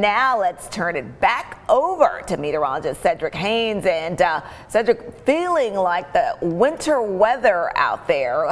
now let's turn it back over to meteorologist Cedric Haynes. And Cedric, feeling like the winter weather out there.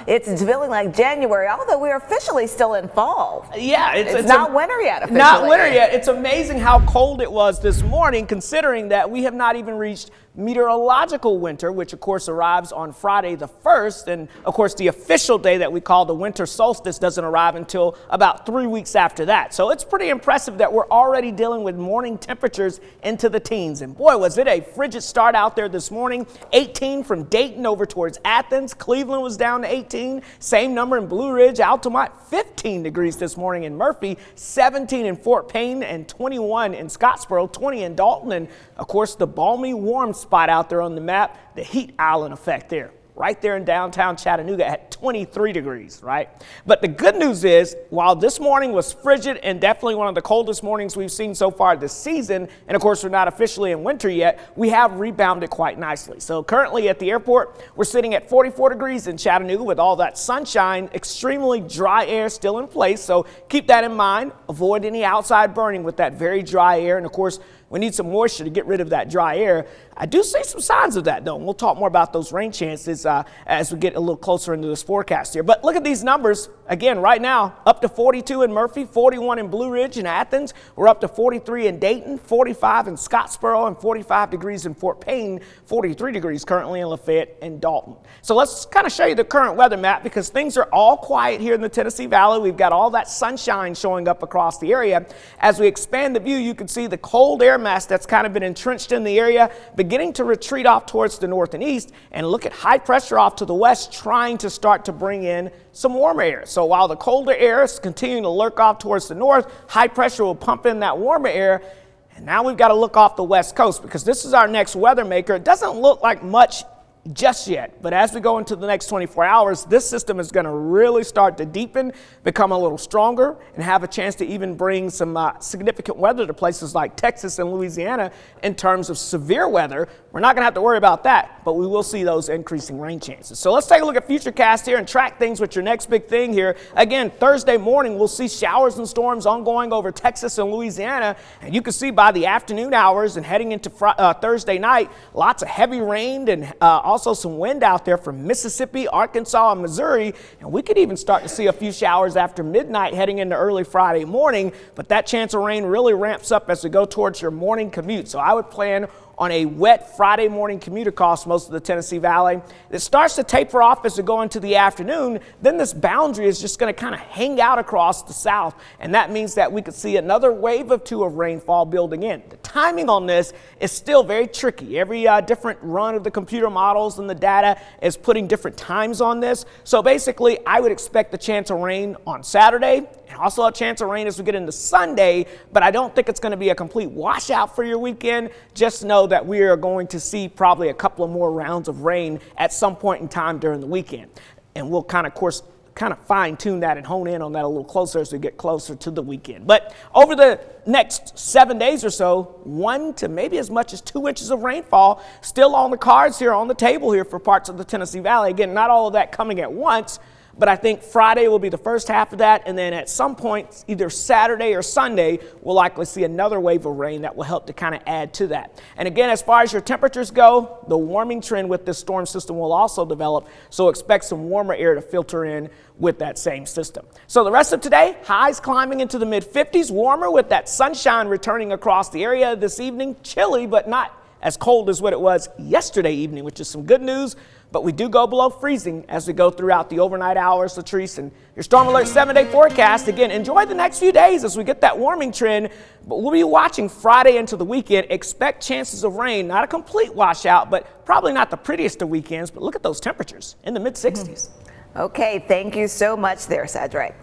It's feeling like January, although we're officially still in fall. Yeah, it's not winter yet officially. Not winter yet. It's amazing how cold it was this morning, considering that we have not even reached meteorological winter, which of course arrives on Friday the 1st. And of course, the official day that we call the winter solstice doesn't arrive until about 3 weeks after that. So it's pretty impressive that we're already dealing with morning temperatures into the teens. And boy, was it a frigid start out there this morning. 18 from Dayton over towards Athens. Cleveland was down to 18. Same number in Blue Ridge. Altamont, 15 degrees this morning in Murphy, 17 in Fort Payne, and 21 in Scottsboro, 20 in Dalton. And of course, the balmy warm spot out there on the map, the heat island effect there. Right there in downtown Chattanooga at 23 degrees, right? But the good news is, while this morning was frigid and definitely one of the coldest mornings we've seen so far this season, and of course we're not officially in winter yet, we have rebounded quite nicely. So currently at the airport, we're sitting at 44 degrees in Chattanooga with all that sunshine, extremely dry air still in place. So keep that in mind. Avoid any outside burning with that very dry air. And of course, we need some moisture to get rid of that dry air. I do see some signs of that, though. And we'll talk more about those rain chances as we get a little closer into this forecast here. But look at these numbers. Again, right now, up to 42 in Murphy, 41 in Blue Ridge and Athens. We're up to 43 in Dayton, 45 in Scottsboro, and 45 degrees in Fort Payne, 43 degrees currently in Lafayette and Dalton. So let's kind of show you the current weather map, because things are all quiet here in the Tennessee Valley. We've got all that sunshine showing up across the area. As we expand the view, you can see the cold air mass that's kind of been entrenched in the area beginning to retreat off towards the north and east, and look at high pressure off to the west trying to start to bring in some warmer air. So while the colder air is continuing to lurk off towards the north, high pressure will pump in that warmer air. And now we've got to look off the west coast, because this is our next weather maker. It doesn't look like much just yet, but as we go into the next 24 hours, this system is going to really start to deepen, become a little stronger, and have a chance to even bring some significant weather to places like Texas and Louisiana in terms of severe weather. We're not going to have to worry about that, but we will see those increasing rain chances. So let's take a look at Futurecast here and track things with your next big thing here. Again, Thursday morning, we'll see showers and storms ongoing over Texas and Louisiana, and you can see by the afternoon hours and heading into Thursday night, lots of heavy rain and also some wind out there from Mississippi, Arkansas, and Missouri. And we could even start to see a few showers after midnight heading into early Friday morning. But that chance of rain really ramps up as we go towards your morning commute. So I would plan on a wet Friday morning commute across most of the Tennessee Valley. It starts to taper off as we go into the afternoon. Then this boundary is just going to kind of hang out across the south. And that means that we could see another wave of 2 of rainfall building in. The timing on this is still very tricky. Every different run of the computer models and the data is putting different times on this. So basically, I would expect the chance of rain on Saturday, and also a chance of rain as we get into Sunday, but I don't think it's going to be a complete washout for your weekend. Just know that we are going to see probably a couple of more rounds of rain at some point in time during the weekend. And we'll kind of fine tune that and hone in on that a little closer as we get closer to the weekend. But over the next 7 days or so, 1 to maybe as much as 2 inches of rainfall still on the cards here, on the table here for parts of the Tennessee Valley. Again, not all of that coming at once, but I think Friday will be the first half of that, and then at some point, either Saturday or Sunday, we'll likely see another wave of rain that will help to kind of add to that. And again, as far as your temperatures go, the warming trend with this storm system will also develop, so expect some warmer air to filter in with that same system. So the rest of today, highs climbing into the mid-50s, warmer with that sunshine returning across the area this evening. Chilly, but not as cold as what it was yesterday evening, which is some good news. But we do go below freezing as we go throughout the overnight hours, Latrice. And your Storm Alert 7-day forecast, again, enjoy the next few days as we get that warming trend. But we'll be watching Friday into the weekend. Expect chances of rain, not a complete washout, but probably not the prettiest of weekends. But look at those temperatures in the mid-60s. Okay, thank you so much there, Cedric.